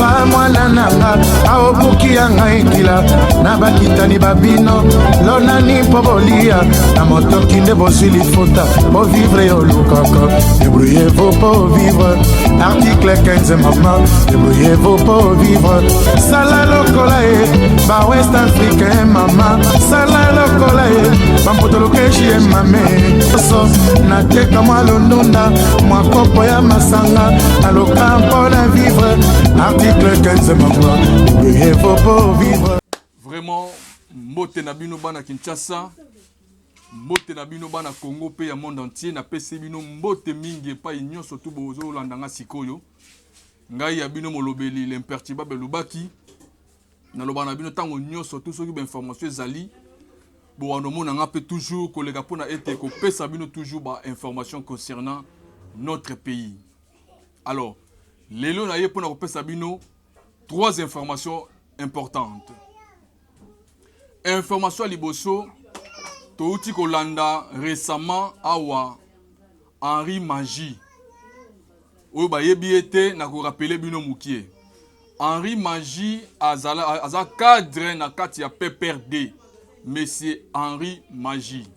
papa mwana nanga aobuki ya ngai kila na bakitani babino lonani mpo bolia na motoki nde bozwi lifuta po vivre yo lukaka débrouillez-vous pour vivre article 15 mama débrouillez-vous pour vivre sala lokola e ba west africain mama sala lokola e bampotolokeshi e mame so nateka mwa londunda mwa kopo ya masanga aloka mpona vivre article 15 mama débrouillez-vous pour vivre. Vraiment mbote na bino bana Kinshasa, mbote na bino bana Congo pe ya monde entier, na pese bino mbote mingi pa nyonso tu bozo landanga sikoyo. Ngai ya bino molobeli l'imperturbable Lubaki. Na lobana bino tango nyonso tout soki ba information ezali. Bo anomona nga pe toujours kolega pona ete ko pesa bino toujours ba information concernant notre pays. Alors, lelo na ye pona ko pesa bino trois informations importantes. Information liboso touti kolanda récemment awa Henri Magie oyo bayebi ete na ko rappeler bino mukie Henri Magie aza cadre na kati ya PPRD monsieur Henri Magie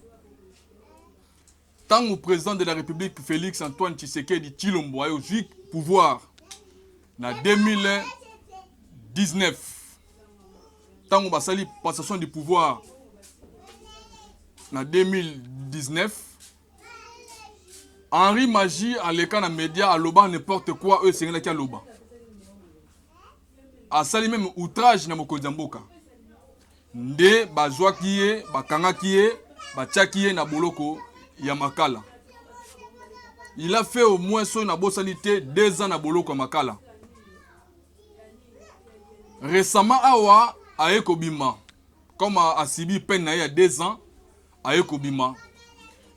tango président de la République Félix Antoine Tshisekedi Tshilombo ayo zwi pouvoir na 2019 tango basali passation du pouvoir en 2019, Henri Magie à l'écran à média à loba n'importe quoi eux c'est qui à loba. A sali même outrage na mokonzi mboka. Nde bazwa kiye, bakanga kiye, batia kiye na boloko ya makala. Il a fait au moins son abosalité 2 ans na boloko ya makala. Récemment awa Aeko Bima, comme a subi peine il y a 2 ans, Aeko Bima.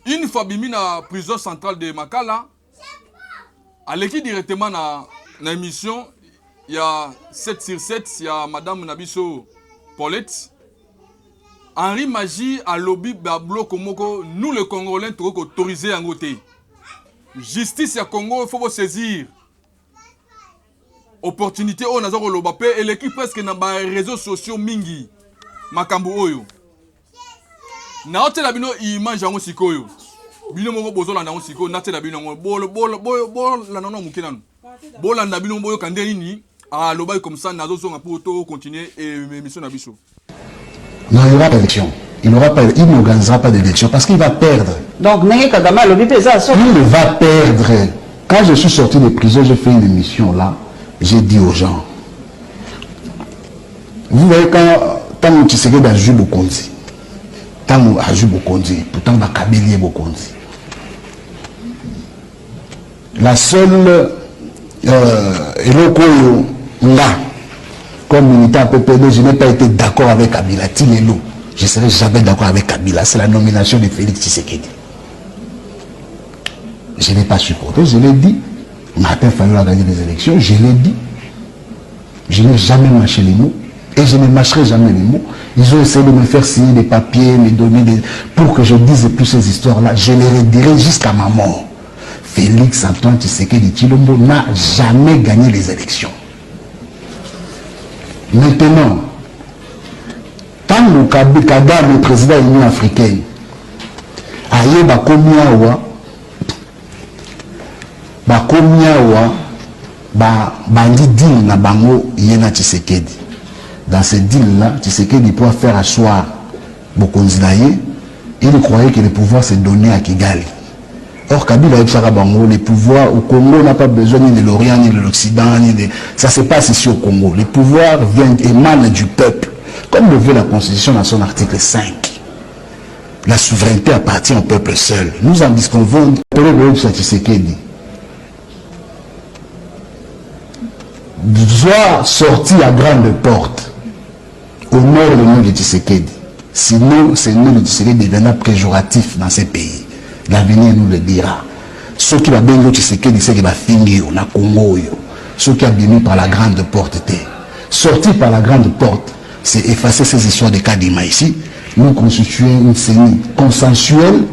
Une fois bimi na prison centrale de Makala, allez directement na émission, il y a 7 sur 7, il y a Madame Nabiso Paulette. Henri Magie a lobby Bablo Komoko, nous les Congolais, nous autorisés en côté. Justice à Congo, il faut vous saisir. Opportunité on a lobapé et l'équipe presque na ba réseaux sociaux mingi makambo oyo na hôtel bino image yango sikoyo bino moko bozola na sikoyo na hôtel bino bolo la nono mukinanu bola na bino boyo kande nini a loba comme ça nazo zonga pour to continuer émission na biso. Non, il n'y aura pas d'élection. Il n'organisera pas d'élection parce qu'il va perdre. Donc, il va perdre. Quand je suis sorti de prison, j'ai fait une émission là. J'ai dit aux gens, vous voyez quand tu sais que dans Jubo Konzi, tant à Jubo Konzi, pourtant dans Kabylie Bokonzi, la seule eloko là, comme militant PPD, je n'ai pas été d'accord avec Kabila. Tilelo, je ne serai jamais d'accord avec Kabila. C'est la nomination de Félix Tshisekedi. Je n'ai pas supporté, je l'ai dit. Martin Fayulu a gagné les élections, je l'ai dit. Je n'ai jamais mâché les mots et je ne mâcherai jamais les mots. Ils ont essayé de me faire signer des papiers, me donner des... pour que je dise plus ces histoires-là. Je les redirai jusqu'à ma mort. Félix Antoine Tshisekedi Tshilombo n'a jamais gagné les élections. Maintenant, tant que Kagame, le président de l'Union africaine, a eu bandi deal na bango yena Tshisekedi. Dans ce deal là, Tshisekedi pourra faire asseoir Bokonzi naye. Il croyait que le pouvoir se donnait à Kigali. Or Kabila et Bango, le pouvoir au Congo n'a pas besoin ni de l'Orient ni de l'Occident, ni de... Ça se passe ici au Congo. Le pouvoir vient émane du peuple, comme le veut la Constitution dans son article 5. La souveraineté appartient au peuple seul. Nous en disconvenons de Tshisekedi. Doit sortir à grande porte au nord le nom de Tshisekedi. Sinon, ce nom de Tshisekedi deviendra péjoratif dans ces pays. L'avenir nous le dira. Ceux qui va bien Tshisekedi, c'est qui va finir na Congo. Ceux qui ont bien par la grande porte. Sortir par la grande porte, c'est effacer ces histoires de Kadima ici. Nous constituons une CENI consensuelle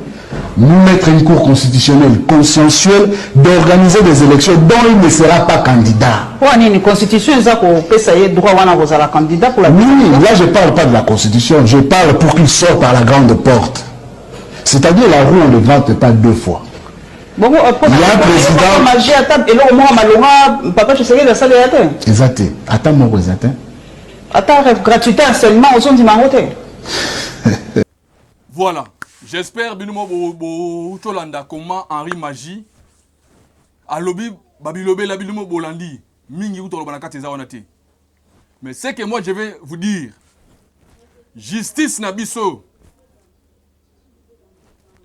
nous mettre une cour constitutionnelle consensuelle d'organiser des élections dont il ne sera pas candidat. Une constitution, c'est droit à candidat pour la. Oui, là je ne parle pas de la constitution, je parle pour qu'il sorte par la grande porte. C'est-à-dire la roue on ne vante pas deux fois. Bon, il y a un président. Et là, au moins, papa, je sais que ça est exact. Attends, mon président. Attends, gratuité seulement au son du Maroté. Voilà. J'espère que Cholanda comment Henri Magie a lobby Babilobé la bilumo bolandi mingi ou tolobana tezawanate. Mais c'est que moi je vais vous dire justice nabiso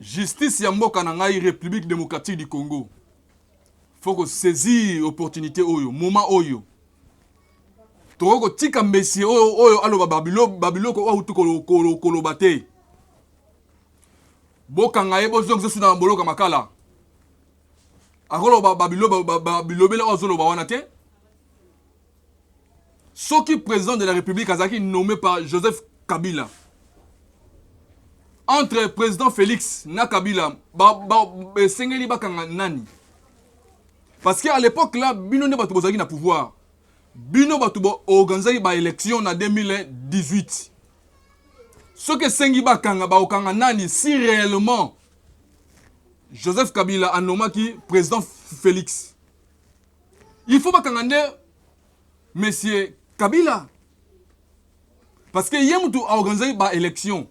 justice ya mboka na ngai République démocratique du Congo. Faut que saisir opportunité oyo moment oyo. Toko tika messie oyo aloba babilo ko autu kolobate. Boka ngaye bozongze suna mboloka makala. Akolo babilobela ozoloba wana te. Soki président de la République azaki nommé par Joseph Kabila. Entre président Félix na Kabila sengeli bakanga nani. Parce qu'à l'époque là bino ne batu bozaki na pouvoir. Bino batu organiser ba élection na 2018. Ce que sengi bakanga ba okanga nani si réellement Joseph Kabila a nommé qui président Félix. Il faut bakanga nde monsieur Kabila. Parce que yemutu a organisé ba élection.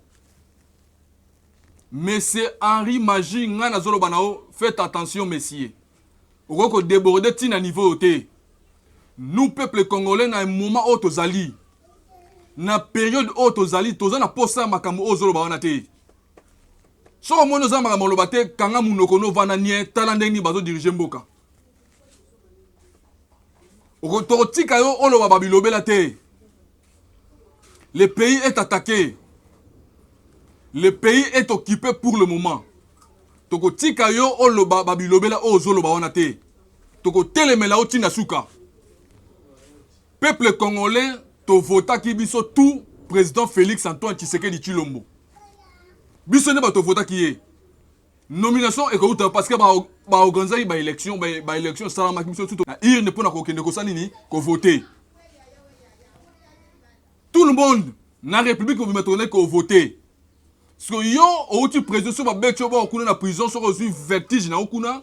Monsieur Henri Magie ngana zolo banao, faites attention messieurs. Oko déborder tina niveau te. Nous peuple congolais na un moment où tozali. Na période où tozali, tozana posa makambo ozolo bawana te. So mono za makambo lobate kanga munoko no vana nie talande ni bazo diriger mboka. Oko totika yo oloba babilobela te. Le pays est attaqué. Le pays est occupé pour le moment. Toko tika yo oloba babilobela ozolo bawana te. Toko telemela otina suka. Peuple congolais to vota ki biso tout président Félix Antoine Tshisekedi Tshilombo. Biso ne ba to vota ki ye. Nomination et ko parce que ba organiser ba élection salama ki biso tout. Il ne peut na ko kende ko sanini ko voter. Tout le monde na république ko metone ko voter. Parce que yo outi président so ba betcho ba okuna na prison so ko vertige na okuna.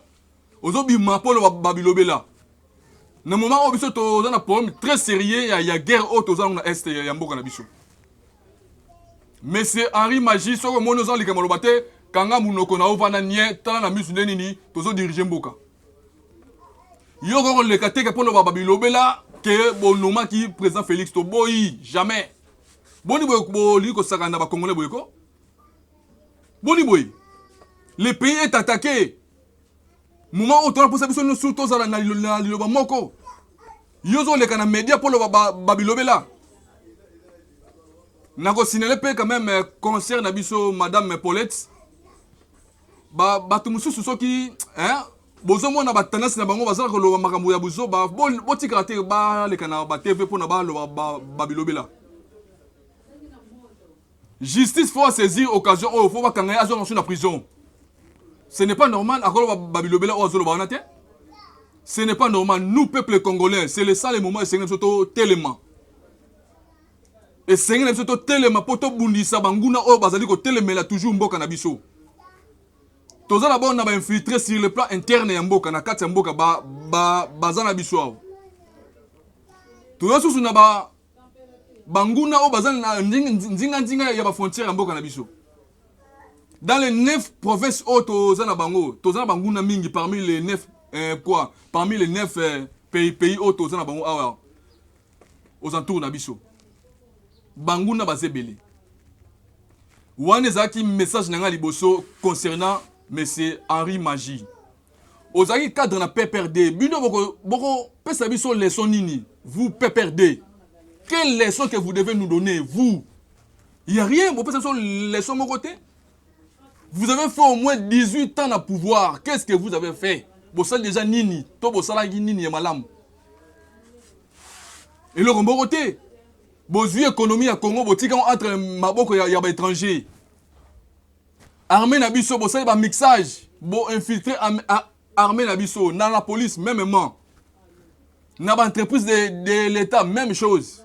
Ozo bi mapolo babilobela. Na moment où biso to za na problème très sérieux ya guerre au to za na est ya mboka na biso. Monsieur Henri Magie soko mono za likama lobate kanga munoko na ovana nie tala na misu nini to zo diriger mboka. Yo ko le kateke pour le babilobela que bonoma ki président Félix to boyi jamais. Boni boy li ko sakana ba congolais boyko. Boni boy. Le pays est attaqué. Moment où tu as posé sur surtout dans la liloba moko. Yozo le kana média pour le babilobela. Nako signalé quand même concert na biso madame Paulette. Ba tu mususu soki hein bozo mona ba tendance na bango bazala ko lo makambo ya buzo ba botika te ba le kana ba TV pour na ba lo babilobela. Justice faut saisir occasion au faut ba kanga azo dans la prison. Ce n'est pas normal. Ce n'est pas normal. Nous, peuple congolais, c'est le seul moment où c'est tellement. Et c'est tellement pour tout bundi sabanguna au bazali ko telemela toujours mboka na biso. Toza d'abord na ba infiltrer sur le plan interne ya mboka na kati ya mboka bazana biso. Toza susu na ba banguna au bazana na nzinga ya ba frontière ya mboka na biso. Dans les 9 provinces Tozana Bango, Tozana Banguna Mingi parmi les 9 parmi les 9 pays Tozana Bango aux entours Nabiso. Banguna Bazebele. Wanezaki message nanga liboso concernant monsieur Henri Magie. Ozaki cadre na PPRD, bino boko pesa biso leçon nini. Vous PPRD. Quelle leçon que vous devez nous donner vous? Il y a rien, vous pesa leçon mon côté. Vous avez fait au moins 18 ans à pouvoir. Qu'est-ce que vous avez fait? Vous savez déjà nini. Vous savez nini et malam. Et le bon côté. Vous avez économie à Congo. Vous avez entre maboko et étranger. armée na biso, ça ba mixage, bo infiltrer armée na biso, dans la police mêmement. Dans l'entreprise de l'État, même chose.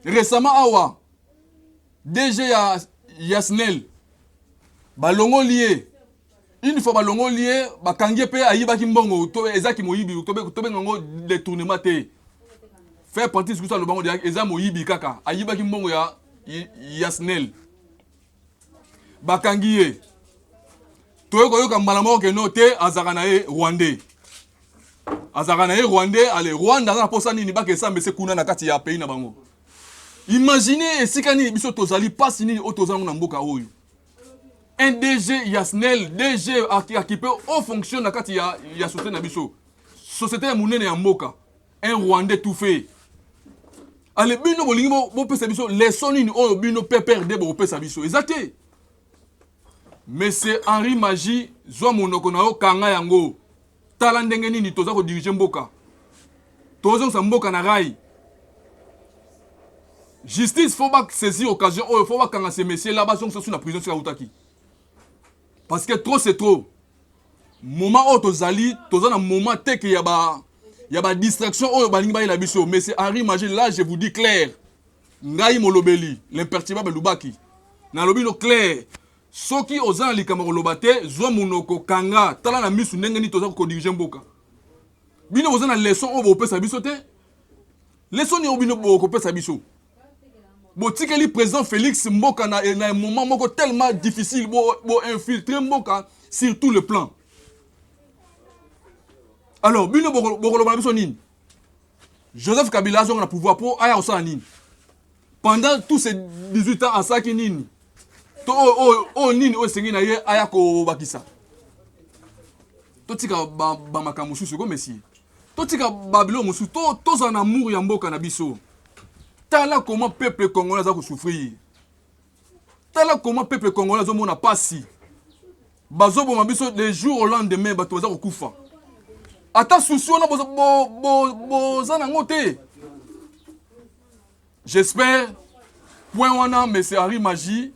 Récemment, awa, DG Yasnel, balongo lié. Une fois balongo lié, bakangie pe ayiba kimbongo, ezaki moyibi, tobe ngongo détournement te. Faire partie de ce que le bango eza moyibi kaka, ayiba kimbongo ya Yasnel. Bakangie. Toyo koyoka malamo ke no te azakanae Rwandais. Azakanae Rwandais, allez Rwanda na posa nini ba ke sambe se kuna na kati ya pays na bango. Imaginez esikani biso tozali pasi nini otozango na mboka oyo. Un DG Yasnel, DG qui peut au fonction na kati ya société na biso. Société ya munene ya mboka. Un Rwandais tout fait. Allez bino bolingi bo pesa biso leçon nini oyo bino PPRD bo pesa biso. Exacté. Monsieur Henri Magie zwa monoko na yo kanga yango. Tala ndenge nini toza ko diriger mboka. Toza sa mboka na rai. Justice faut pas saisir occasion oyo faut pas kanga ces messieurs là-bas sont sous la prison sur Utaki. Parce que trop c'est trop. Moment où tozali, tozana moment tel qu'il y a ba distraction oyo balingi ba la biso. Mais c'est Henri Magie là je vous dis clair. Ngai molobeli, l'imperturbable Lubaki. Na lobi no clair. Soki ozana likambo lobate, zwa monoko kanga, tala na misu ndenge ni toza ko diriger mboka. Bino ozana leçon oyo bo pesa biso te. Leçon ni obino bo ko pesa biso. Botikeli président Félix Mboka na un moment moko tellement difficile bo infiltrer Mboka sur tout le plan. Alors, bino bokoloba biso nini? Joseph Kabila a le pouvoir pour aya osala nini? Pendant tous ces 18 ans asaki nini? To nini o sengi na ye aya ko bakisa. Totika ba makambo susu ko messieurs. Totika babilo musu to za na amour ya Mboka na biso. Tala comment peuple congolais a souffrir. Tala comment peuple congolais a mona pasi. Bazo bo mabiso des jours au lendemain bato za kufa. Ata souci on a bo za na ngote. J'espère point wana monsieur Henri Magie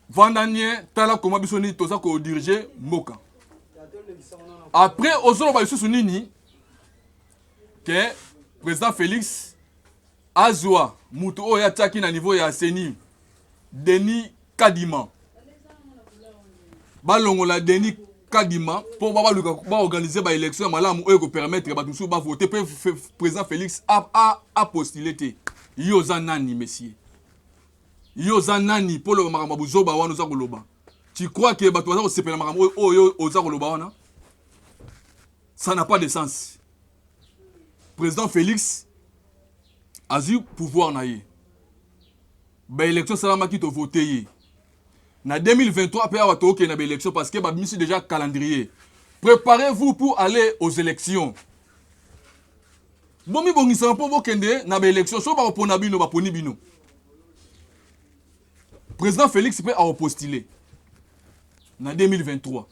Vandanier tala comment biso ni toza ko diriger mboka. Après ozolo ba isusu nini que président Félix Azwa, mutu oya taki na niveau ya Seni, Denis Kadima. Balongo la Denis Kadima, pour ba organiser ba élection malamu oyo ko permettre ba tusu ba voter président Félix a postulé. Yoza nani messieurs. Yoza nani pour le makambo buzoba wana za koloba. Tu crois que ba toza ko sepela makambo oyo oza koloba wana? Ça n'a pas de sens. Président Félix Azu pouvoir na ye. Ba élection salama ki to voter ye. Na 2023 pe awa to ke na ba élection parce que ba misi déjà calendrier. Préparez-vous pour aller aux élections. Bomi bongisa po bokende na ba élection so ba pona bino ba poni bino. Président Félix peut a postuler na 2023.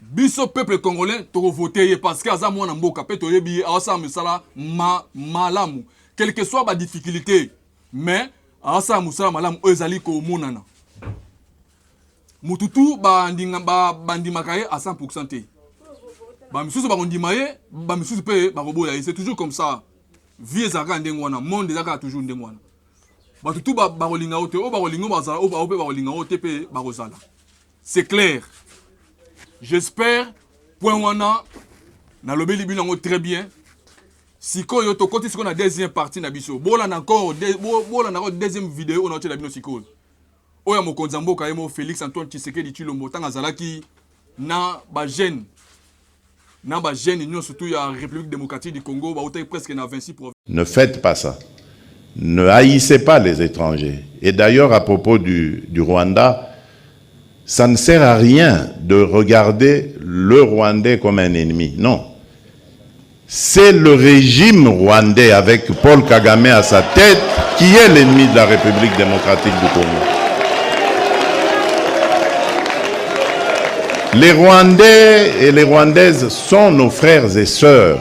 Biso peuple congolais to voter ye parce que aza mwana mboka pe to yebi asa misala malamu. Quelle que soit la difficulté, mais asa musala malamu ezali ko monana. Mututu bandimakaye à 100% te. Ba misusu ba kondimaye, ba misusu pe ba roboya, c'est toujours comme ça. Vie ezaka ndengwana, monde ezaka toujours ndengwana. Ba tutu ba rolinga ote, o ba rolinga bazala, o ba rolinga ote pe ba rozala. C'est clair. J'espère point wana na lobeli binango très bien. Siko yo to côté siko na deuxième partie na biso. Bola na encore deuxième vidéo on a la bino siko. Oya mokonza mboka yemo Félix Antoine Tshisekedi Tshilombo tanga zalaki na ba jeune union surtout ya République démocratique du Congo ba otai presque na 26 provinces. Ne faites pas ça. Ne haïssez pas les étrangers. Et d'ailleurs à propos du Rwanda, ça ne sert à rien de regarder le Rwandais comme un ennemi. Non. C'est le régime rwandais avec Paul Kagame à sa tête qui est l'ennemi de la République démocratique du Congo. Les Rwandais et les Rwandaises sont nos frères et sœurs.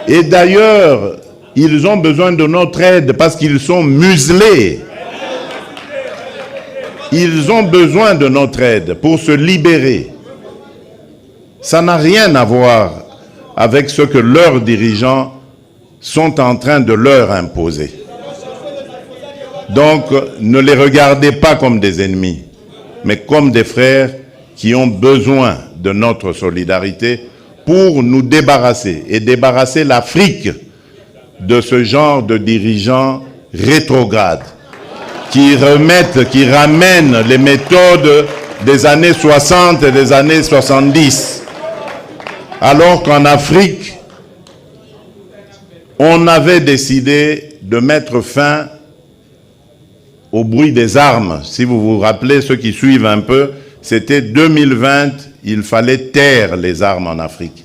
Et d'ailleurs, ils ont besoin de notre aide parce qu'ils sont muselés. Ils ont besoin de notre aide pour se libérer. Ça n'a rien à voir avec ce que leurs dirigeants sont en train de leur imposer. Donc, ne les regardez pas comme des ennemis, mais comme des frères qui ont besoin de notre solidarité pour nous débarrasser et débarrasser l'Afrique de ce genre de dirigeants rétrogrades qui ramènent les méthodes des années 60 et des années 70. Alors qu'en Afrique, on avait décidé de mettre fin au bruit des armes. Si vous vous rappelez, ceux qui suivent un peu, c'était 2020, il fallait taire les armes en Afrique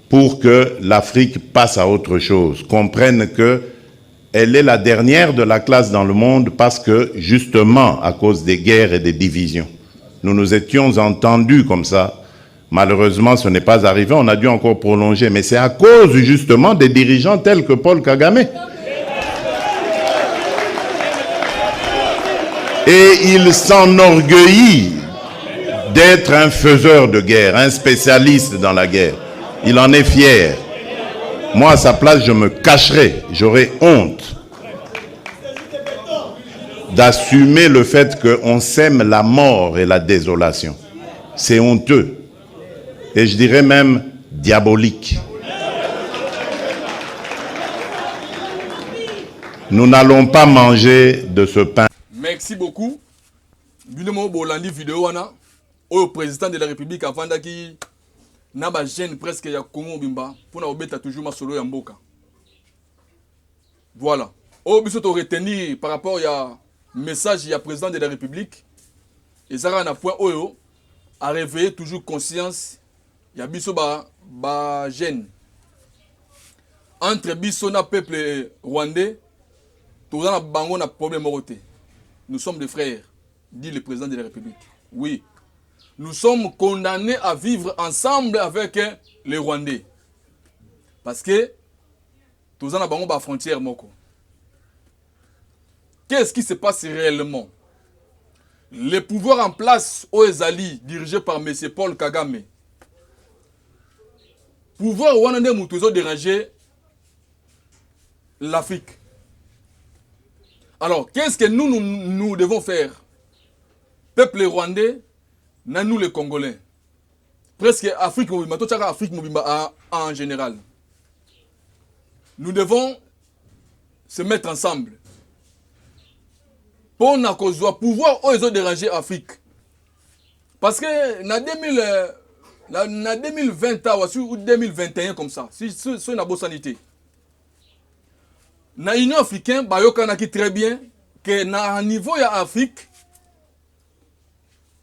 pour que l'Afrique passe à autre chose, comprenne qu'elle est la dernière de la classe dans le monde parce que, justement, à cause des guerres et des divisions, nous nous étions entendus comme ça. Malheureusement, ce n'est pas arrivé, on a dû encore prolonger, mais c'est à cause, justement, des dirigeants tels que Paul Kagame. Et il s'enorgueillit d'être un faiseur de guerre, un spécialiste dans la guerre. Il en est fier. Moi, à sa place, je me cacherais, j'aurais honte d'assumer le fait qu'on sème la mort et la désolation. C'est honteux. Et je dirais même diabolique. Nous n'allons pas manger de ce pain. Merci beaucoup. Binomo bolandi vidéo wana au président de la République avant qui n'a pas gêne presque ya Congo bimba pour na obeta toujours ma solo ya mboka. Voilà. Au biso to retenir par rapport ya message ya président de la République et ça na point oyo à réveiller toujours conscience ya biso ba gêne entre biso na peuple rwandais tout na bango na problème moroté. Nous sommes des frères, dit le président de la République. Oui, nous sommes condamnés à vivre ensemble avec les Rwandais. Parce que tous en avons la frontière moko. Qu'est-ce qui se passe réellement? Les pouvoirs en place au Ezali, dirigés par M. Paul Kagame, pouvoir rwandais ont dérangé l'Afrique. Alors, qu'est-ce que nous devons faire? Peuple rwandais, nous les Congolais. Presque Afrique Mobimba, tout ça Afrique Mobimba en général. Nous devons se mettre ensemble. Pour nous pouvoir déranger l'Afrique. Parce que en 2020 ou 2021 comme ça, c'est une bonne sanité. Na Union africaine, bayokanaki très bien que na niveau ya Afrique,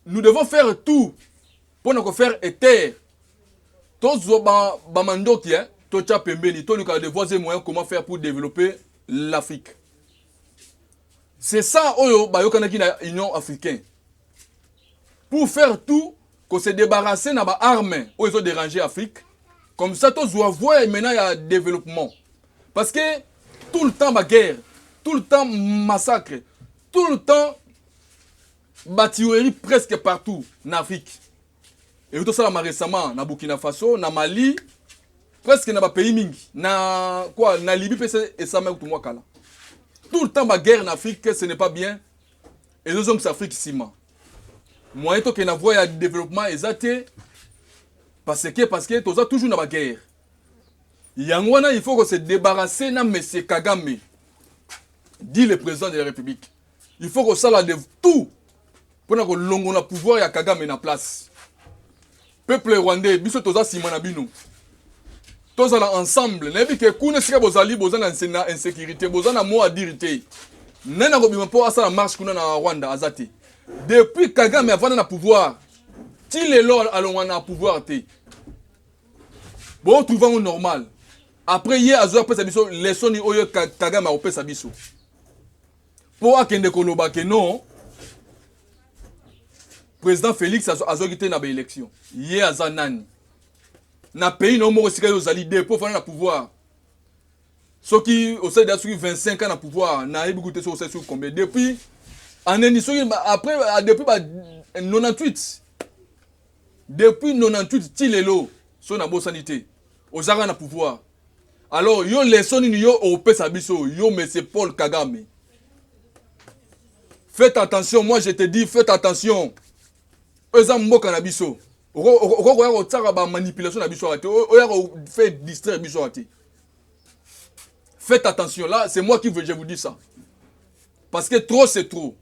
nous devons faire tout pour nous faire éteindre. Tous ba mandoki, to cha pembeni, to nous de voir des moyens comment faire pour développer l'Afrique. C'est ça oyo bayokanaki na Union africaine. Pour faire tout, qu'on se débarrasser na ba armes où ils ont dérangé l'Afrique. Comme ça, tous doivent voir maintenant il y a développement. Parce que tout le temps, ma guerre, tout le temps, massacre, tout le temps, bâtillerie presque partout en Afrique. Et tout ça, récemment, na Burkina Faso, na Mali, presque dans les pays mingi, na Libye, et ça même tout moi kala. Tout le temps, ma guerre en Afrique, ce n'est pas bien. Et nous sommes en Afrique ici. Moi, je suis en voie de développement exact. Parce que tout ça toujours dans la guerre. Il faut qu'on se débarrasse de M. Kagame, dit le président de la République. Il faut qu'on s'aille de tout pour que l'on ait le pouvoir et Kagame en place. Peuple rwandais, biso toza simana bino. Tous ensemble, n'importe que kuna sika bozali bozana na insécurité, bozana mo adirité. Nena ko bima po asa la marche kuna na Rwanda azati. Depuis Kagame avant na pouvoir, ti lelo alonga na pouvoir te. Bon trouvons normal. Après hier azo apesa biso lesoni oyo Kagame apesa biso. Pour akende koloba ke non. Président Félix azo quitté na ba élection. Hier azanani. Na pays no mo sika yo zali dépôt fana na pouvoir. Ceux qui au sein de 25 ans na pouvoir na ebi goûter sur combien depuis Après, depuis 98, depuis 98, Tilelo, son abo sanité, aux arts na pouvoir. Alors, yo leçon yo au Pesabiso, yo mais c'est Paul Kagame. Faites attention, moi je te dis, faites attention. Eux mboka na biso. Oko tsara manipulation na biso ate. Oya fait distraire biso ate. Faites attention, là, c'est moi qui veux, je vous dis ça. Parce que trop, c'est trop.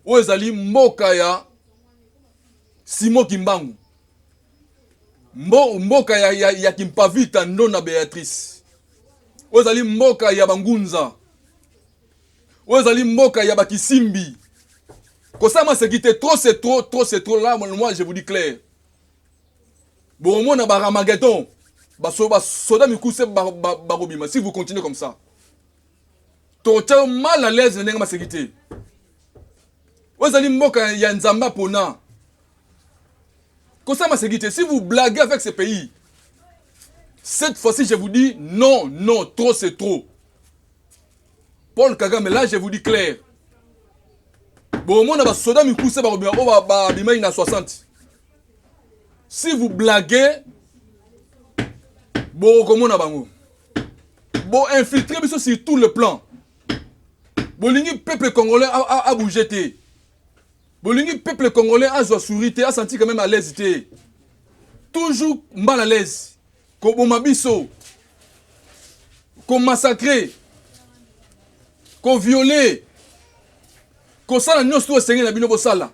Oezali mboka ya Simon Kimbangu. Mboka ya Kimpavita Ndona Beatrice. Oezali mboka ya Bangunza. Oezali mboka ya Bakisimbi. Kosama sekite, trop, c'est trop, trop, c'est trop. Là, moi, je vous dis clair. Bon, moi, on a Baramageddon. Soda Mikuse Barobima. Si vous continuez comme ça. T'as mal à l'aise, n'est-ce pas, sécurité. Vous allez mboka ya Nzamba Pona. Comme ça, ma sécurité, si vous blaguez avec ce pays, cette fois-ci, je vous dis non, non, trop, c'est trop. Paul Kagame, là, je vous dis clair. Bon, moi, on a soda Mikuse Barobima, Barobima, il y a 60. Si vous blaguez, bon, comment on a bango? Bon, infiltrer sur tout le plan. Bolingi peuple congolais a bougé. Bolingi peuple congolais a souri, a senti quand même à l'aise. Toujours mal à l'aise. Comme mabiso, comme massacré, comme violé, comme ça la nyos tout sengé na bino bosala.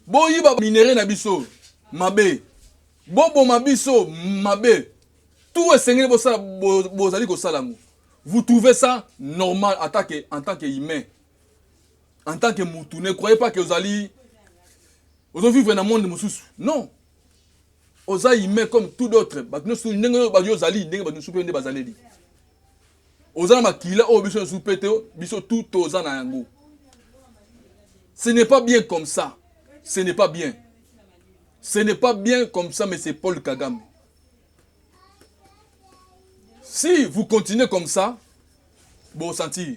Bo yiba minéré na biso, mabe. Bo mabiso, mabe. Tout est sengé bosala bozali ko salango. Vous trouvez ça normal en tant qu'humain, en tant que moutou? Ne croyez pas que vous allez vivre dans le monde de Moussous. Non. Vous êtes humain comme tout d'autres. Vous ce n'est pas bien comme ça. Ce n'est pas bien. Ce n'est pas bien comme ça, mais c'est Paul Kagame. Si vous continuez comme ça, bon sentir.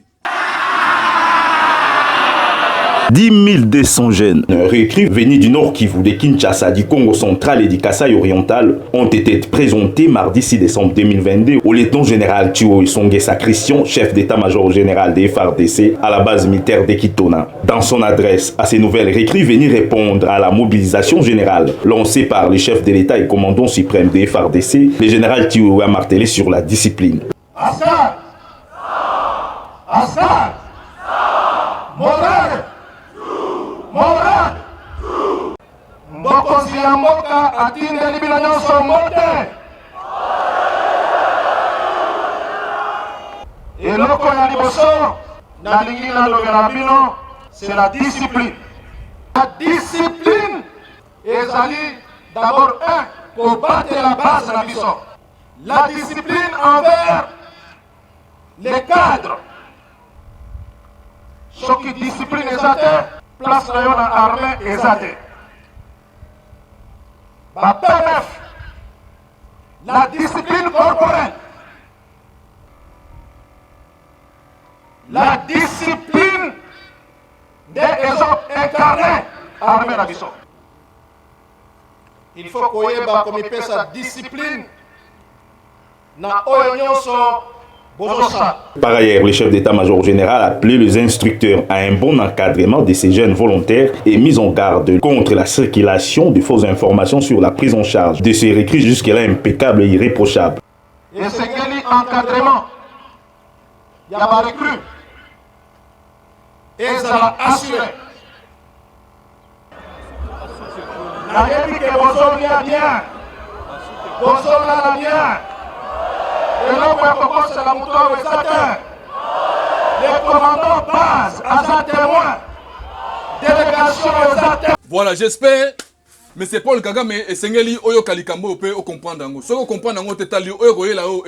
10 200 jeunes recrues venus du Nord Kivu, de Kinshasa, du Congo central et du Kasaï oriental ont été présentés mardi 6 décembre 2022 au lieutenant général Thio Isongesa Christian, chef d'état-major général des FARDC à la base militaire de Kitona. Dans son adresse à ces nouvelles recrues venus répondre à la mobilisation générale lancée par le chef de l'État et commandant suprême des FARDC, le général Thio a martelé sur la discipline. Assad! Assad! Morale! Morale! Mbokozi ya mboka atindeli bino nyonso mbote! Eloko ya liboso nalingi nalobela bino, c'est la discipline. La discipline ezali d'abord pour battre la base na biso. La discipline envers les cadres. Soki discipline ezate, place na yo na armée ezate. Ba PMF, la discipline corporelle. La discipline des incarnés armée na biso. Il faut koyeba comme il sa discipline na oyo nyonso. Par ailleurs, le chef d'état-major général a appelé les instructeurs à un bon encadrement de ces jeunes volontaires et mis en garde contre la circulation de fausses informations sur la prise en charge de ces recrues jusque-là impeccables et irréprochables. Et c'est quel encadrement? Il y a pas recrue. Et ça l'a assuré. Nayebi que Bozo vient bien. Bozo là bien. Le commandant base à sa témoin. Délégation aux. Voilà, j'espère. Mais c'est Paul Kagame et Sengeli Oyo Kalikambo peut comprendre. Si vous comprenez, vous pouvez là-haut.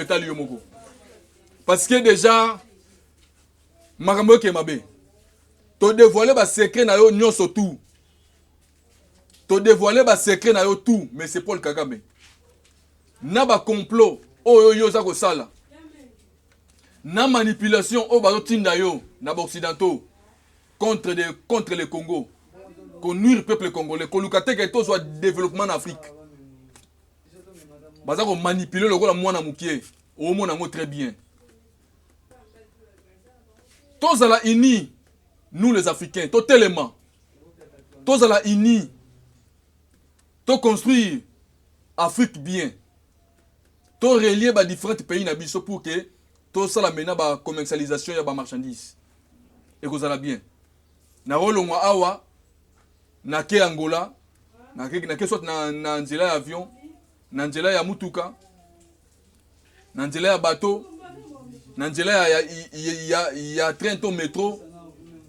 Parce que déjà, Marambo Kemabe, tu dévoilé le secret na yo nyonso tout. Tu dévoilé le secret na yo tout, mais c'est Paul Kagame. Na ba complot. Oh yo za ko sala. na manipulation au bazotinda yo na occidentaux contre le Congo, qu'on nuire le peuple congolais, qu'on nous que tout soit développement en Afrique. Baza ko manipuler le rôle mwana mukie, au monde en très bien. Tous à la unis, nous les Africains, totalement. Tous à la unis, to construire Afrique bien. To relier ba différents pays na biso pour que tout ça la mena ba commercialisation ya ba marchandises. Et que ça la bien. Na rolongwa awa na ke Angola, na ke soit na nzela ya avion, na nzela ya mutuka, na nzela ya bateau, na nzela ya train to métro,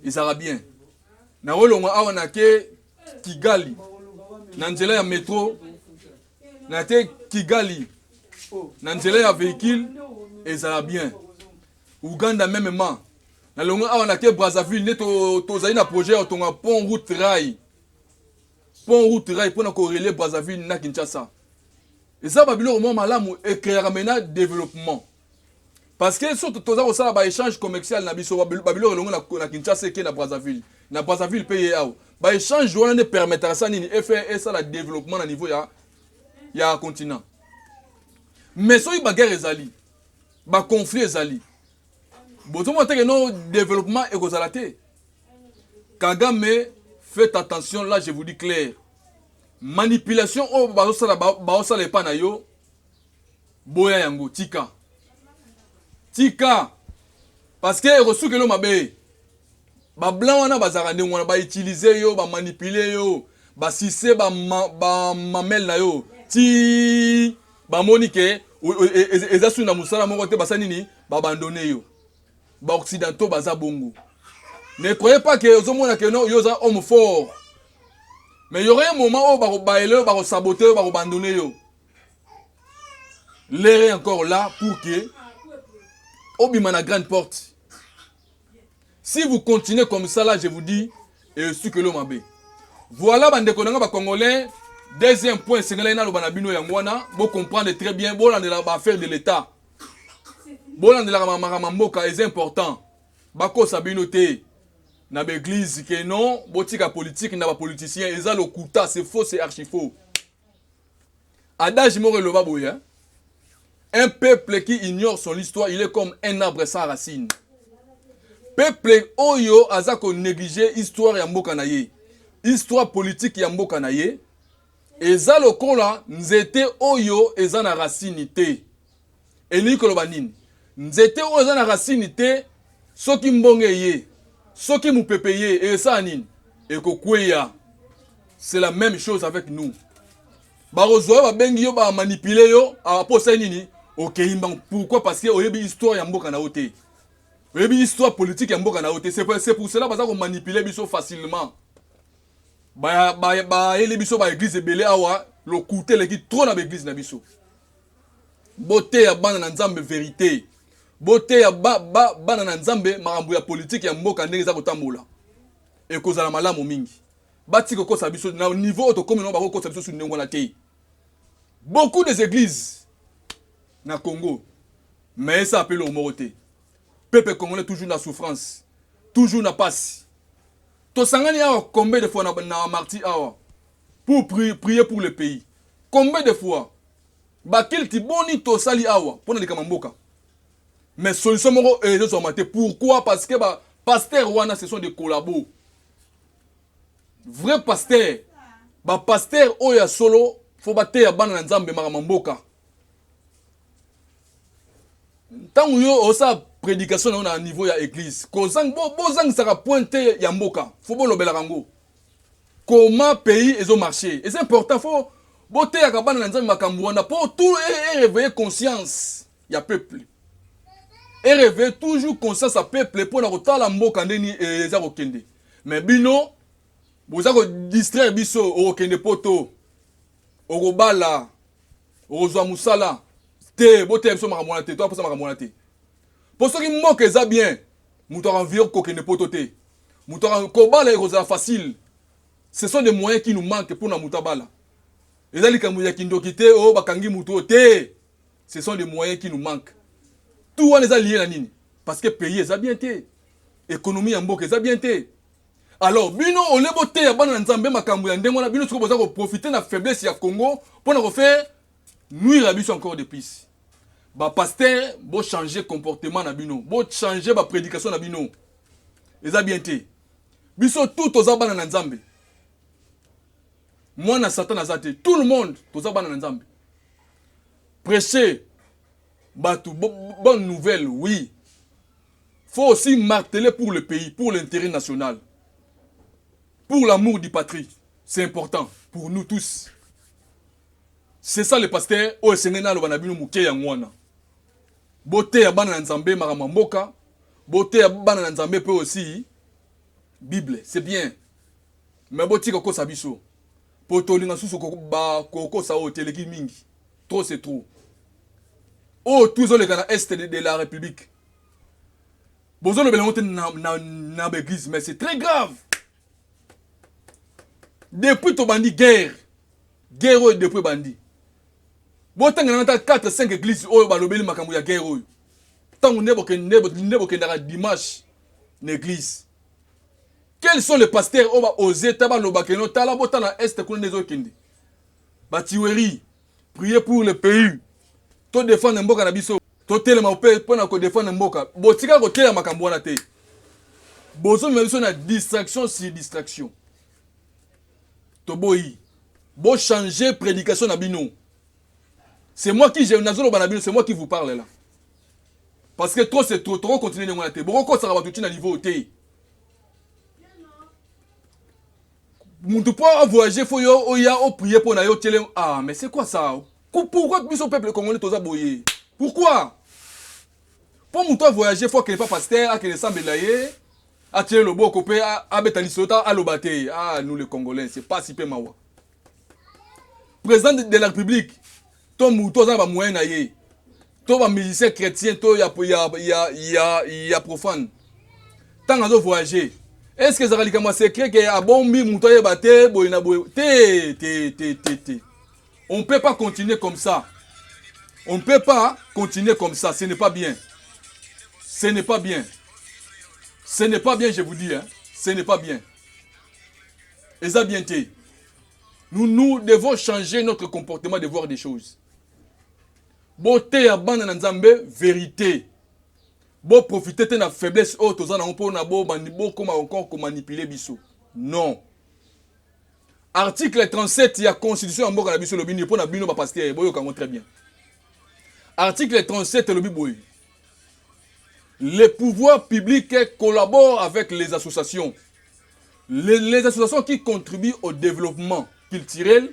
et ça va bien. Na rolongwa awa na ke Kigali, na nzela ya métro, na ke Kigali, na nzela ya véhicule, et ça va bien. Uganda même man. Na longo awa na ke Brazzaville ne to zali na projet o tonga pont route rail. Pont route rail pour na ko relier Brazzaville na Kinshasa. Et ça ba bilo mo malamu e créer amena développement. Parce que surtout to za ko sala ba échange commercial na biso ba bilo longo na Kinshasa ke na Brazzaville. Na Brazzaville paye awo. Ba échange wana ne permettra ça nini et faire ça la développement na niveau ya continent. Mais so y ba guerre ezali. Ba conflit ezali. Bozo mo teke no développement écosalaté. Kagame, faites attention, là je vous dis clair. Manipulation au baosala epa na yo. Boya yango tika. Tika. Parce que reçu que lo mabe. Ba blanc wana bazara nde wana ba utiliser yo, ba manipuler yo, ba sisse ba mamel na yo. Ti ba monique ezasu na musala moko te basani ni ba abandonner yo. Ba occidentaux baza bongo. Ne croyez pas que ozomona que non yo za homme fort. Mais il y aurait un moment où ba saboter, ba abandonner yo. L'air est encore là pour que obima na grande porte. Si vous continuez comme ça là, je vous dis et ce que l'homme a bé. Voilà bande konanga ba congolais. Deuxième point, c'est que là na bino yangwana, vous comprendre très bien bon dans la affaire de l'état. Bon de la maramamboka est important. Bako sabinote na l'église que non, botika politique na ba politicien, eza le kuta, c'est faux, c'est archi faux. Adage more le baboya. Un peuple qui ignore son histoire, il est comme un arbre sans racines. Peuple oyo azako négliger histoire ya mboka na ye. Histoire politique ya mboka na ye. Eza lokola nzete oyo eza na racine te. Eli koloba nini? Nzete oyo eza na racine te, soki mbonge ye, soki mupepe ye, et ça nini? Ekokweya. C'est la même chose avec nous. Barozoa ba bengi yo ba manipuler yo, a posa nini? OK, pourquoi? Parce que oyebi histoire ya mboka na ote. Oyebi histoire politique ya mboka na ote. C'est pour cela baza ko manipuler biso facilement. Ba ele biso ba église ebele awa, lo coûter leki trop na église na biso. Beauté ya bana na nzambe vérité. Beauté ya bana na nzambe makambo ya politique ya mboka ndenge za kotambola. Et kozala malamu mingi. Bati ko kosa biso na niveau to comme no ba ko kosa biso su ndenge na te. Beaucoup des églises na Congo, mais ça appelle au moroté. Peuple congolais toujours na souffrance, toujours na passe. To sangani awa combien de fois na martyr awa pour prier pour le pays. Combien de fois? Bakil ti boni to sali awa pour na likamamboka. Mais solution moko ezo maté. Pourquoi? Parce que ba pasteur wana ce sont des collabos. Vrai pasteur. Ba pasteur oya solo faut bater ya bana na nzambe makamamboka. Tant yo osa prédication na niveau ya église. Kozang bozang saka pointer ya mboka. Faut bo lobela rango. Comment pays ezo marcher? Et c'est important faut boter ya kabana na nzambe makambo wana pour tout réveiller conscience ya peuple. Et réveiller toujours conscience à peuple pour na kotala mboka ndeni eza kokende. Mais bino boza ko distraire biso okende poto. Orobala, orozwa musala. Te bote biso makamona te, toi posa makamona te. Pour ceux qui moquent ça bien, muto environ kokende poto te. Muto kobala eroza facile. Ce sont des moyens qui nous manquent pour na mutabala. Ezali kamuya kindokite o bakangi muto te. Ce sont des moyens qui nous manquent. Tout on les a liés na nini. parce que pays est bien té. Économie en mboka est bien té. Alors, bino on le boté ya bana nzambe makambo ya ndengo na bino soko boza ko profiter na faiblesse ya Congo pour na refaire nuire à biso encore de plus. Ba pasteur bo changer comportement na bino, bo changer ba prédication na bino. Eza bien té. Biso tout oza bana na nzambe. Moi na Satan azate, tout le monde oza bana na nzambe. Prêcher batou bonne nouvelle, oui. Faut aussi marteler pour le pays, pour l'intérêt national. Pour l'amour du patrie. C'est important pour nous tous. C'est ça le pasteur o esengena lo banabino muke ya ngwana. Bote ya bana nzambe maramamboka, bote ya bana nzambe peut aussi Bible, c'est bien. Mais boti ko sa biso. Potolinga susu ko ba ko sa o teleki mingi. Trop c'est trop. Oh, tous les gars est de la République. Bozo le belangote na l'église, mais c'est très grave. Depuis ton bandit guerre depuis bandit. Bon tant que 4-5 églises oh balobeli makambo ya guerre oh. Tant nebo kendara dimanche l'église. Quels sont les pasteurs oh ba oser taba lobakeno tala botana est kuna nezo kende. Batiweri, prier pour le pays. To défendre mboka na biso. To telema opé pona ko défendre mboka. Botika ko tela makambo wana te. Bozo mebiso na distraction sur distraction. Toboyi. Bo changer prédication na bino. C'est moi qui j'ai nazolo banabino, c'est moi qui vous parle là. Parce que trop c'est trop continuer de ngona te. Boko ça va tout na niveau te. Muntu po voyager faut yo oya o prier pour na yo tele. Ah mais c'est quoi ça? Pourquoi biso peuple congolais toza boyer? Pourquoi? Pour muntu voyager faut qu'il pas pasteur, qu'il semble laye. A tirer le beau copé à Betalisota à l'obate. Ah, nous les Congolais, c'est pas si peu mawa. Président de la République, ton mouton va moyen naïe. Ton va musicien chrétien, ton ya profane. Tant à voyager. Est-ce que ça va dire c'est secret que a bon mi mouton ya bate boyna boy. On ne peut pas continuer comme ça. On ne peut pas continuer comme ça, ce n'est pas bien. Ce n'est pas bien. Ce n'est pas bien, je vous dis, hein. Ce n'est pas bien. Et ça bien été. Nous devons changer notre comportement de voir des choses. Beauté à bande en Nzambe, vérité. Bon profiter de la faiblesse haute aux années pour na bo comme encore manipuler biso. Non. Article 37 il y a constitution en boka na biso lobini pour na bino ba pasteur boyo kango très bien. Article 37 le biboy. Les pouvoirs publics collaborent avec les associations. Les associations qui contribuent au développement culturel,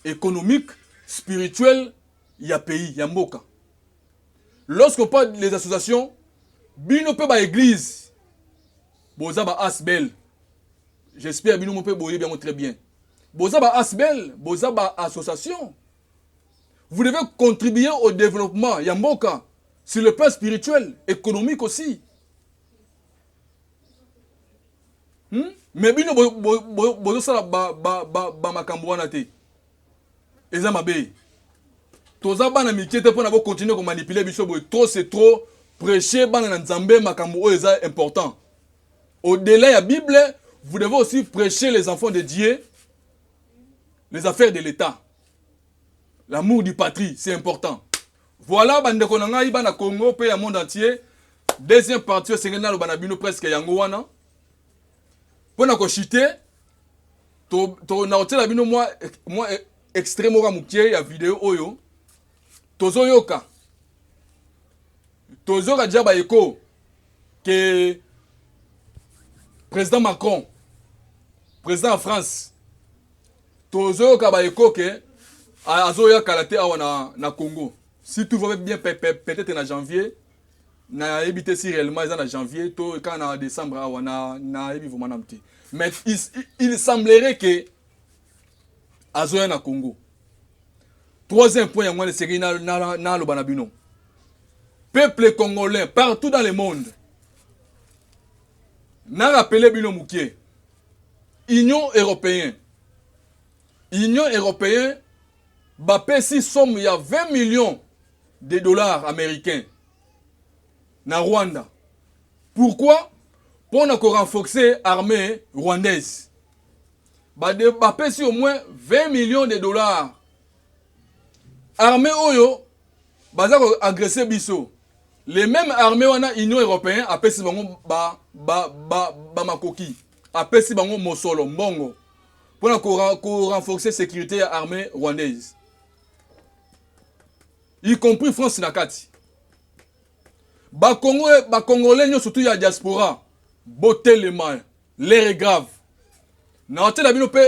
économique, spirituel, il y a pays, il y a mboka. Lorsqu'on parle des associations, bino pe ba église, boza ba asbel. J'espère bino mo pe boye bien très bien. Boza ba asbel, boza ba association. Vous devez contribuer au développement, il y a mboka. Sur le plan spirituel, économique aussi. Mais bino bozo sala ba makambo wana te. Eza mabe. Toza bana mikete pona bo continuer ko manipuler biso boy trop c'est trop prêcher bana na nzambe makambo eza important. Au-delà de la Bible, vous devez aussi prêcher les enfants de Dieu, les affaires de l'État. L'amour du patrie, c'est important. Voilà, bande konanga iba na Congo, pays à monde entier. Deuxième partie, c'est que banabino presque yango wana. Pour na ko chiter, to na hôtel bino moi extrêmement mukie ya vidéo oyo. Tozo yoka diaba eko que président Macron, président en France, tozo yoka ba eko que azoya kalate awa na Congo. Si tout va bien, peut-être en janvier, na habité si réellement en janvier, tout quand en décembre, na mais il semblerait que azoya na Congo. Troisième point, moi, c'est que na le banabino. Peuple congolais partout dans le monde. Na rappelé bino moukié. Union européenne. Union européenne. Bapé si somme il y a 20 millions de dollars américains na Rwanda Pourquoi? Pour renforcer l'armée rwandaise. Bapesi au moins 20 millions de dollars. Armée Oyo, baza agresser biso. Les mêmes armées wana Union européenne apesi bango makoki. Apesi bango mosolo mbongo. Pour renforcer la sécurité de l'armée rwandaise. Y compris France Nakati. Congolais, surtout la diaspora. Beauté les mains. L'air est grave. Na hotel abino pe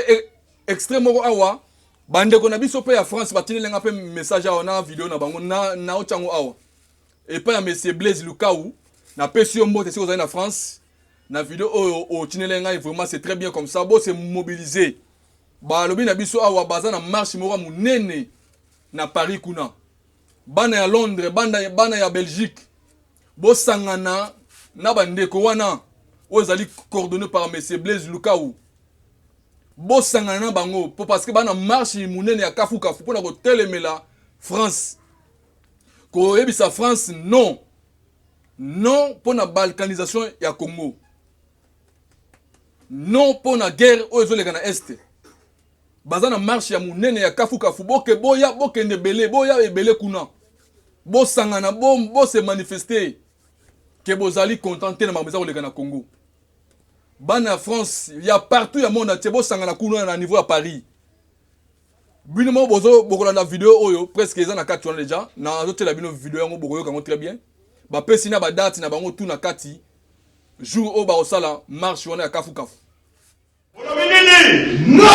extrêmement awa. Bande ko na biso pe ya France batini lenga pe message awa na vidéo na bango na ochango awa. Et pas ya monsieur Blaise Lukaou na pe sur mbote si na France. Na vidéo au tinelenga vraiment c'est très bien comme ça. Bo c'est mobilisé. Ba lobi na biso awa baza na marche mora munene na Paris kuna. Bana ya Londres, bana ya Belgique. Bo sangana na bandeko wana ozali coordonné par monsieur Blaise Lukaou. Bo sangana bango parce que bana marche munene ya kafu pona ko telemela France. Ko yebisa France non. Non pour la balkanisation ya Congo. Non pour la guerre ozoleka na Est. Bazana marche ya munene ya kafu boke ne belé boya ebele kuna. Bo sangana bo se manifester que bozali contenté na mabeza oleka na Congo. Bana France, il y a partout ya monde entier bo sangana kuna na niveau à Paris. Bino mo bozo bokola na vidéo oyo presque eza na kati wana déjà na zote la bino vidéo yango bokoyo kango très bien. Ba pesi na ba date na bango tout na kati jour o ba osala marche wana ya kafu. Non! Non!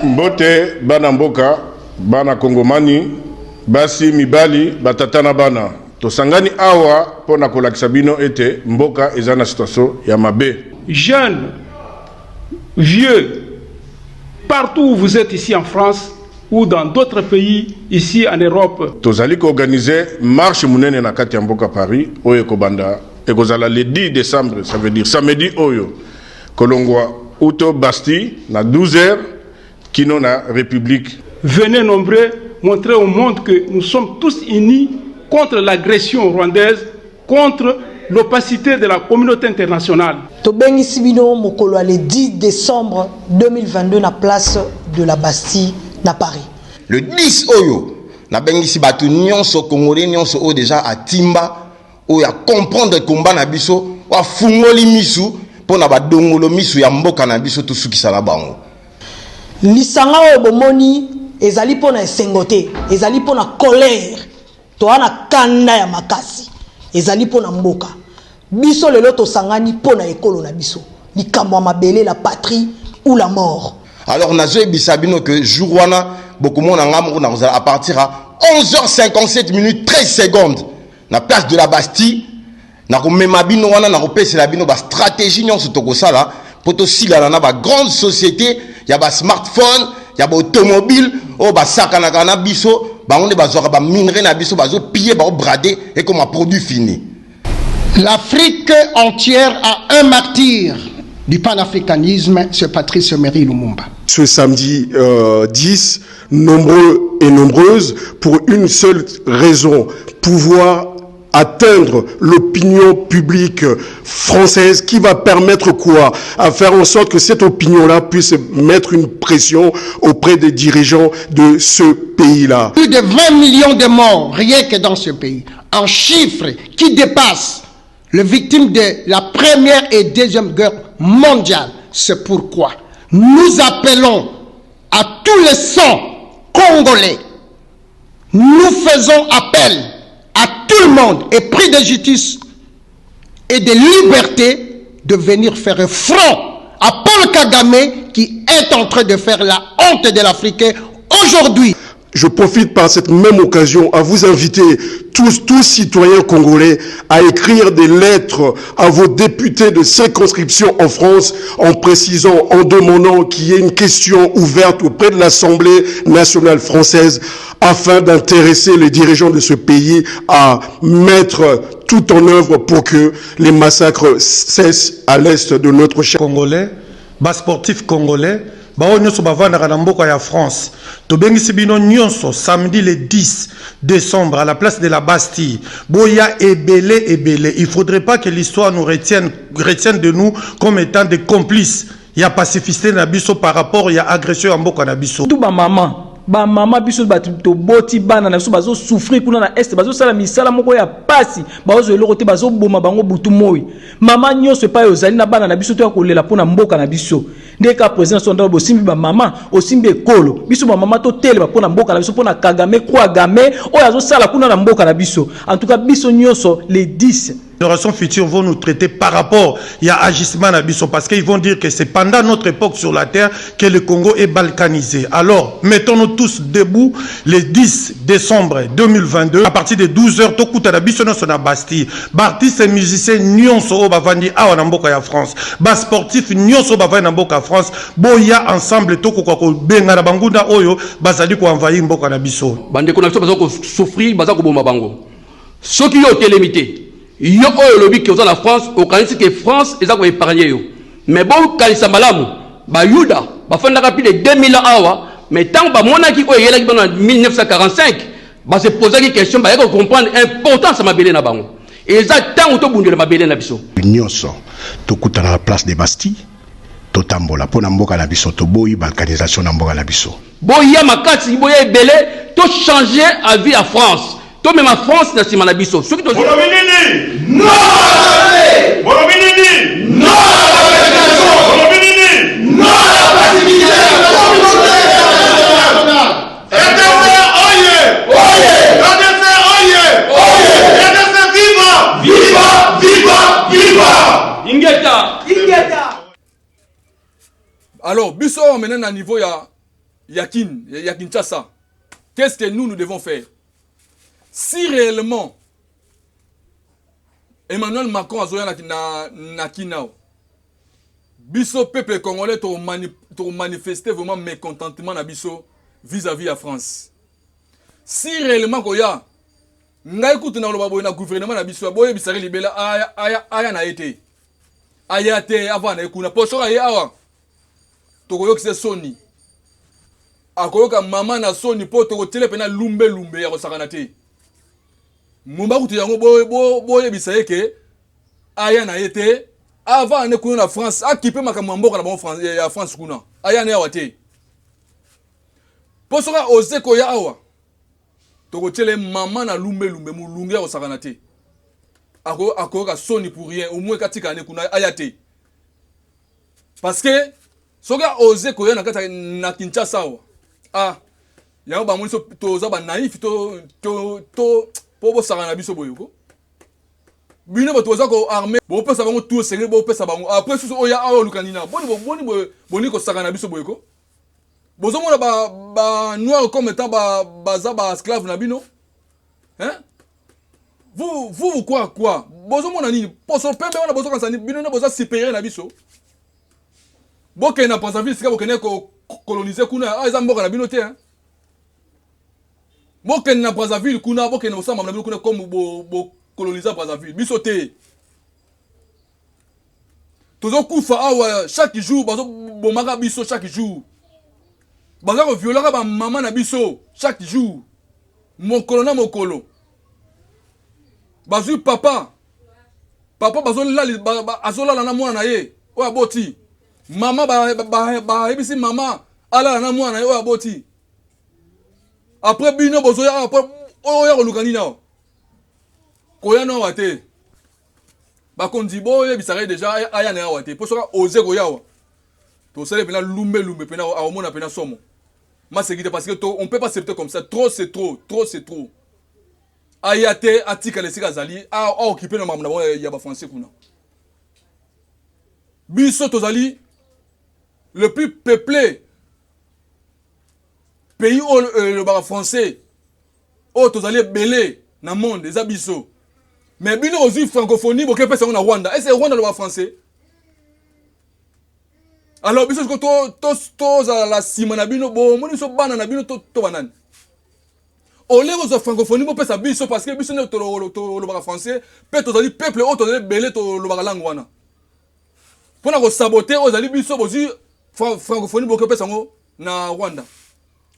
Mbote bana mboka bana kongomani basi mibali batatana bana tosangani awa pona kolakisa bino ete mboka eza na situation ya mabe. Jeunes, vieux, partout où vous êtes ici en France ou dans d'autres pays ici en Europe. Tozali ko organiser marche munene na kati ya mboka Paris oyo kobanda ekozala le 10 décembre, ça veut dire samedi oyo kolongwa uto Bastille na 12h kino na République. Venez nombreux montrer au monde que nous sommes tous unis contre l'agression rwandaise, contre l'opacité de la communauté internationale. Tobengi Sibino Mokolo le 10 décembre 2022 na place de la Bastille na Paris. Le 10 oyo na bengi si batu nyonso congolais nyonso o déjà à Timba o ya comprendre combat na biso wa fungoli misu pona ba dongolo misu ya mboka na biso to sukisa na bango. Lisanga oyo bomoni ezali pona esengote, ezali pona colère, to ana kanda ya makasi. Ezali pona mboka. Biso lelo to sangani pona ekolo na biso. Likamwa mabele la patrie ou la mort. Alors nazo bisabino que jour wana beaucoup monde ngam na à partir à 11h57 minutes 13 secondes na place de la Bastille na ko memabino wana na ko pesa la bino ba stratégie nyonso to ko sala poto sigala na ba grande société ya ba smartphone ya ba automobile o ba sakana kana biso bango ne bazwa ba minerai na biso bazo piller ba brader et comme un produit fini. L'Afrique entière a un martyr du panafricanisme, c'est Patrice Emery Lumumba. Ce samedi 10, nombreux et nombreuses, pour une seule raison, pouvoir atteindre l'opinion publique française qui va permettre quoi? À faire en sorte que cette opinion-là puisse mettre une pression auprès des dirigeants de ce pays-là. Plus de 20 millions de morts, rien que dans ce pays. Un chiffre qui dépasse les victimes de la première et deuxième guerre mondiale. C'est pourquoi nous appelons à tous les sangs congolais. Nous faisons appel à tout le monde, épris de justice et de liberté, de venir faire un front à Paul Kagame qui est en train de faire la honte de l'Afrique aujourd'hui. Je profite par cette même occasion à vous inviter, tous citoyens congolais, à écrire des lettres à vos députés de circonscription en France, en précisant, en demandant qu'il y ait une question ouverte auprès de l'Assemblée nationale française, afin d'intéresser les dirigeants de ce pays à mettre tout en œuvre pour que les massacres cessent à l'est de notre cher Congolais, bas sportif congolais, bao nyonso bavandaka na mboka ya France. Tobengisi bino nyonso samedi le 10 décembre à la place de la Bastille. Boya ebele. Il faudrait pas que l'histoire nous retienne de nous comme étant des complices. Il y a pacificité na biso par rapport il y a agression en mboka na biso. Tout ba maman biso to boti bana na biso bazo souffrir kuna na est bazo sala misala moko ya pasi bazo eloko te bazo boma bango butu moi mama nyonso pa yozali na bana na biso to kolela pona mboka na biso ndeka président sonda bo simbi ba mama osimbi ekolo biso ba mama to tele ba pona mboka na biso pona Kagame kwa game oyo azo sala kuna na mboka na biso en tout cas biso nyonso les 10 Les générations futures vont nous traiter par rapport il y a agissement à Bisso parce qu'ils vont dire que c'est pendant notre époque sur la terre que le Congo est balkanisé. Alors, mettons-nous tous debout le 10 décembre 2022 à partir de 12h tout à la Bisso sur la Bastille. Bartis et musiciens nyonso bavandi awa na mboka ya France. Bas sportif nyonso bavandi na mboka France. Boya ensemble to ko benga na bangunda oyo bazali ko envahir mboka na Bisso. Bande connexion bazako souffrir bazako bomba bango. Soki yo télémité yo oyo lobi ki oza la France okanisi que France eza ko épargner yo mais bon kanisa malamu ba yuda ba fandaka plus de 2000 ans awa mais tant ba monaki ko yela ki en 1945 ba se poser une question ba yako comprendre importance mabele na bango eza tant to bundela mabele na biso nyonso to kutana la place des Bastilles to tambola pona mboka na biso to boyi balkanisation na mboka na biso boya makati boya ebele to changer à vie à France. Toi même en France, na sima na biso. Ceux qui doivent. Non! Non! Non! Alors, biso maintenant à niveau ya Kinshasa. Qu'est-ce que nous devons faire? Si réellement Emmanuel Macron a zoya na Kinao, biso peuple congolais to manifester vraiment mécontentement na biso vis-à-vis à France. Si réellement koya ngai kutu na loba boy na gouvernement na biso boye bisari libela aya na été. Aya te avant na kuna poso ya awa. To koyokse soni. Akoyoka mama na soni po to tele pena lumbe ya kosakana te. Mumba kutu yango boye bisaye ke aya na été avant ne kuna na France akipe makambo mboka na bon France ya France kuna aya na awate posoka ozeko ya awa to tele mama na lumbe mulungu ya kosakana te akoyoka soni pour rien au moins katika ne kuna aya te parce que soka ozeko ya na kata na Kinshasa awa yango ba moniso toza ba naïf to Bobo Sarana biso boyoko. Bino bato ko armée. Bo pesa bango tout sengé bo pesa bango. Après sous oya awa lukanina. Boni ko Sarana biso boyoko. Bozo mona ba noir comme étant ba esclave na bino. Hein? Vous quoi? Bozo mona nini? Poso pembe wana bozo kansani bino na bozo supérieur na biso. Boke na Brazzaville sika bokene ko coloniser kuna. Ah ezamboka na bino te hein. Boken na Brazzaville kuna boken osama na kuna comme bo coloniser Brazzaville bisoté tozo kufa awa chaque jour bazo bomaka biso chaque jour baza ko violer ba maman na biso chaque jour mokolo bazu papa bazo azola na mwana na ye oya boti mama ba ebisi mama ala na mwana na ye oya boti. Après bino bozoya après oya kolukani nao koya no wate ba kondi boye bisare déjà aya na wate po soka oze koyawa to sele pena lumbe pena a omona pena somo ma sécurité parce que on peut pas accepter comme ça trop c'est trop ayate atika le sika zali a occuper na mamna ya ba français kuna biso tozali le plus peuplé pays où le bar français où tous allez belé dans le monde des abyssos mais bino aussi francophonie beaucoup personne na Rwanda et c'est Rwanda le bar français alors biso que to la sima na bino bo moni so bana na bino to banane au lieu de francophonie mo pesa biso parce que biso ne to le français peut to dire peuple o to belé to le langue wana pour na ko saboter aux ali biso bozi francophonie bo pesa ngo na Rwanda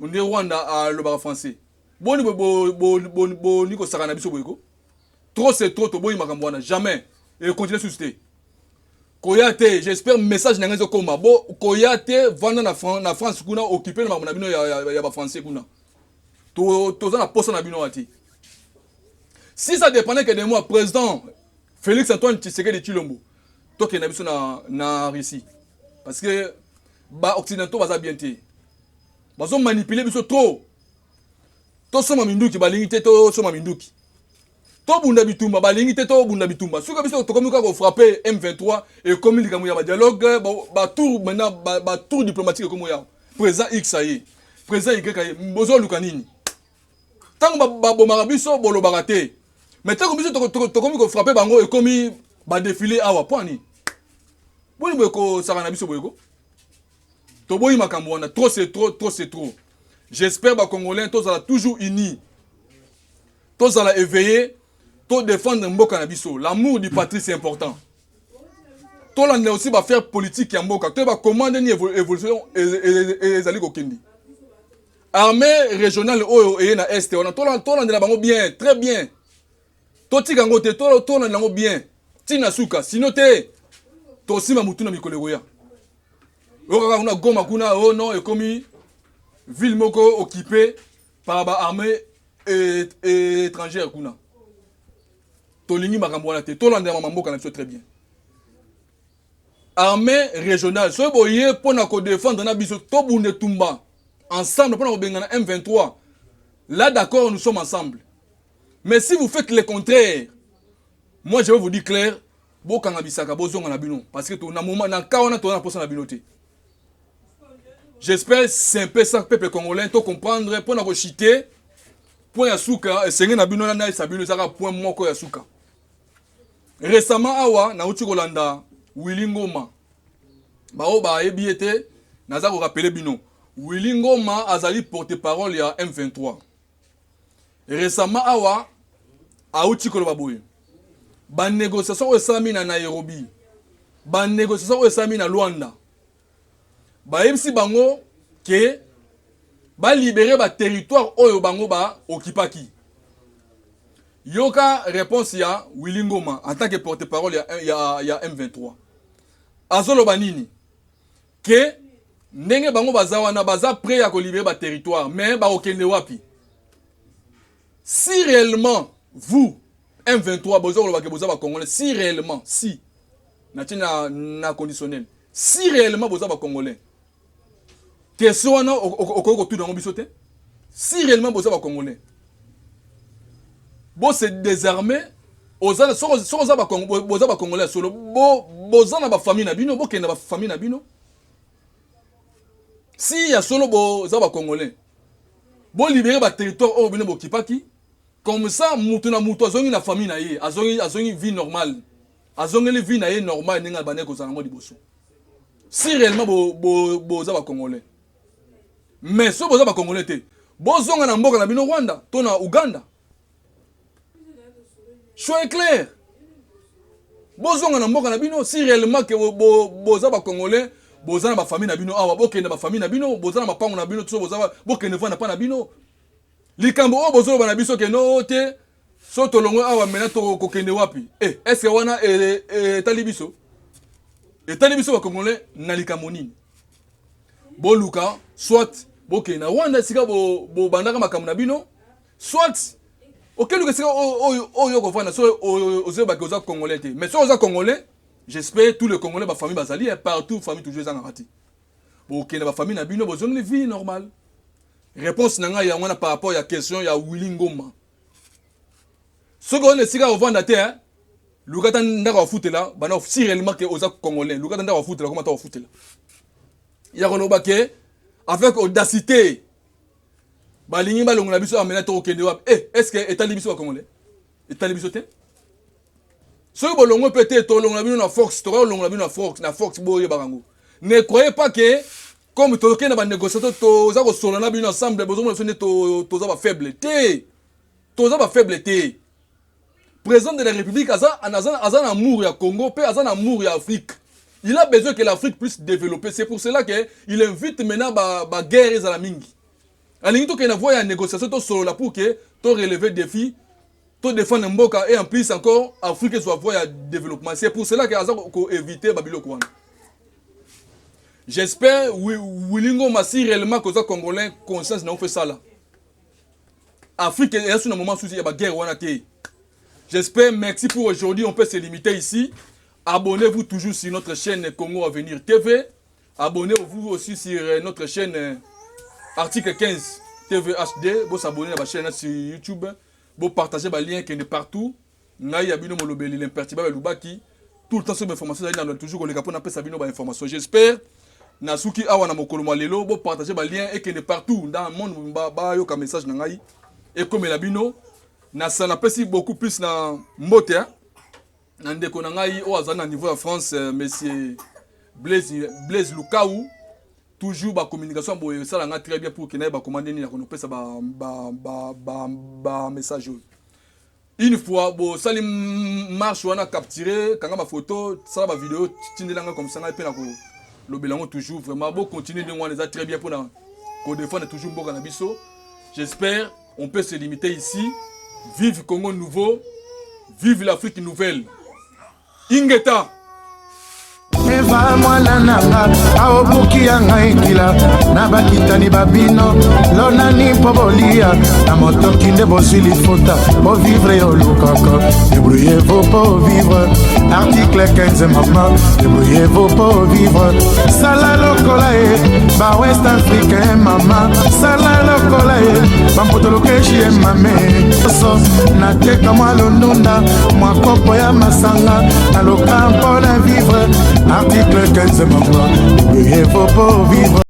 on dit Rwanda à le français boni bo ni ko saka na biso boyiko trop c'est trop to boyi makambo wana jamais et continuer susciter Koyate, j'espère message n'a pas comme bon Koyate vendre na France kuna occuper le makambo na bino ya ba français kuna to za na poste na bino ati si ça dépendait que de moi président Félix Antoine Tshisekedi Tshilombo to ke na biso na Russie parce que ba occidentaux baza bien té bazo manipuler biso trop to soma minduki balingi te to soma minduki to bunda bitumba balingi te to bunda bitumba suka biso to komuka ko frapper M23 et comme il y a dialogue ba tour maintenant ba tour diplomatique comme ya président X aye président Y aye mbozo lukanini tango ba bomara biso bolo barate mais tango biso to komuka ko frapper bango et comme ba défiler awa poani boni boko saka na biso boyeko to boyi makambo wana trop c'est trop j'espère ba congolais tous ala toujours unis tous ala éveillés to défendre mboka na biso l'amour du patrie c'est important to la aussi va faire politique ya mboka to ba commander ni évolution ezali ko kendi armée régionale oyo e na est on to la ndela bango bien très bien to tika ngo te to la ngo bien tina suka sino te to sima mutu na mikolo ya oka kuna goma kuna oh non et comme ville moko occupée par ba armée étrangère kuna tolingi makambo wana te tolanda mamboka na biso très bien armée régionale so boye pona ko défendre na biso to bunde tumba ensemble pona ko benga na M23 là d'accord nous sommes ensemble mais si vous faites le contraire moi je vais vous dire clair bokanga bisaka bozonga na bino parce que to na moment na kaona to na posa na bino te j'espère c'est un peu ça peuple congolais to comprendre pona ko chiter point ya suka senge na bino na sabino saka point moko ya suka récemment awa na uti kolanda Willy Ngoma bao ba ebiete naza ko rappeler bino Willy Ngoma azali porte-parole ya M23 récemment awa a uti koloba boye ba négociation esami na Nairobi ba négociation esami na Luanda ba MC bango ke ba libérer ba territoire oyo bango ba occupaki yoka réponse ya Willy Ngoma en tant que porte-parole ya M23 azolo banini ke ndenge bango bazawana baza prêt à libérer ba territoire mais ba okende wapi si réellement vous M23 bozolo ba ke boza ba congolais si réellement si na conditionnel si réellement boza ba congolais question wana okoko tout dans biso te si réellement boza ba congolais bo se désarmer oza soza ba congolais solo boza na ba famille na bino bo kenda ba famille na bino si ya solo boza ba congolais bo libérer ba territoire o bino bo kipaki comme ça mutu na mutu azongi na famille na ye azongi vie normale azongi le vie na ye normal ninga bané ko za ngo liboso si réellement boza ba congolais mais so boza ba congolais te bozonga na mboka na bino Rwanda to na Uganda. Soyez clair. Bozonga na mboka na bino si réellement que boza ba congolais, boza na ba famille na bino awa bokende ba famille na bino, boza na mapango na bino to boza bokende vana pa na bino. Likambo o bozo ba na biso ke no te so to longo awa mena to kokende wapi. Est-ce que wana talibiso? Talibiso ba congolais na likambo nini? Boluka soit bokende na Rwanda sika bo bandaka makambo na bino, soit OK, le que oh fana so oze ba koza congolais te mais so oza congolais j'espère tous les congolais ba famille bazali partout famille toujours za ngati bo OK na ba famille na bino bozong une vie normale réponse nanga ya ngwana par rapport ya question ya Willy Ngoma so ko ne sika ovanda te lukata ndaka wa futela bana si réellement que oza congolais lukata ndaka wa futela comment ta wa futela ya konoba ke avec audacité balingi balongo na biso amena to kende wa est-ce que état libiso ba congolais état libiso te so bolongo peut-être to longo na bino na force to longo na bino na force boye barango ne croyez pas que comme toke na ba négociateur toza ko solo na bino ensemble besoin de toza ba faible té président de la République azan amour ya Congo pe azan amour ya Afrique. Il a besoin que l'Afrique puisse développer. C'est pour cela que il invite maintenant ba guerre za la mingi. Alingi to ke na voya négociation to solo la pour que to relever défi, to défendre mboka et en plus encore Afrique soit voya développement. C'est pour cela que azan ko éviter babilo ko. J'espère Wilingo Massi réellement que les Congolais conscience n'a fait ça là. Afrique est sur un moment où il y a une guerre. J'espère, merci pour aujourd'hui. On peut se limiter ici. Abonnez-vous toujours sur notre chaîne Congo Avenir TV. Abonnez-vous aussi sur notre chaîne Article 15 TV HD. Vous abonnez à la chaîne sur YouTube. Vous partagez les liens qui sont partout. Tout le temps sur l'information, toujours information. J'espère. Nasuki awa na mokolo malelo bo partager ba lien et que ne partout dans le monde ba yo ka message na ngai et comme la bino na ça na pesi beaucoup plus na mbote na ndeko na ngai o azana niveau de France monsieur Blaise Lukaou toujours ba communication bo ça la nga très bien pour que na ba commander ni na ko pesa ba message une fois bo sali marche wana capturer kanga ba photo ça ba vidéo tindelanga comme ça na pe na ko le bilan toujours vraiment beau continuer de voir les très bien pour qu'on défende toujours Mboka Nabiso. J'espère on peut se limiter ici. Vive Congo nouveau, vive l'Afrique nouvelle. Ingeta. Eva mwana nanga aobuki ya ngaikila na bakitani babino lona ni pobolia na motoki nde bozili fota po vivre yo lukaka débrouillez-vous pour vivre article 15 maman débrouillez-vous pour vivre sala lokola e ba west africain mama sala lokola e bampoto lokeshi e mame so na teka mwa londunda mwa kopo ya masanga na lokampo na vivre article 15 maman, il faut pas vivre.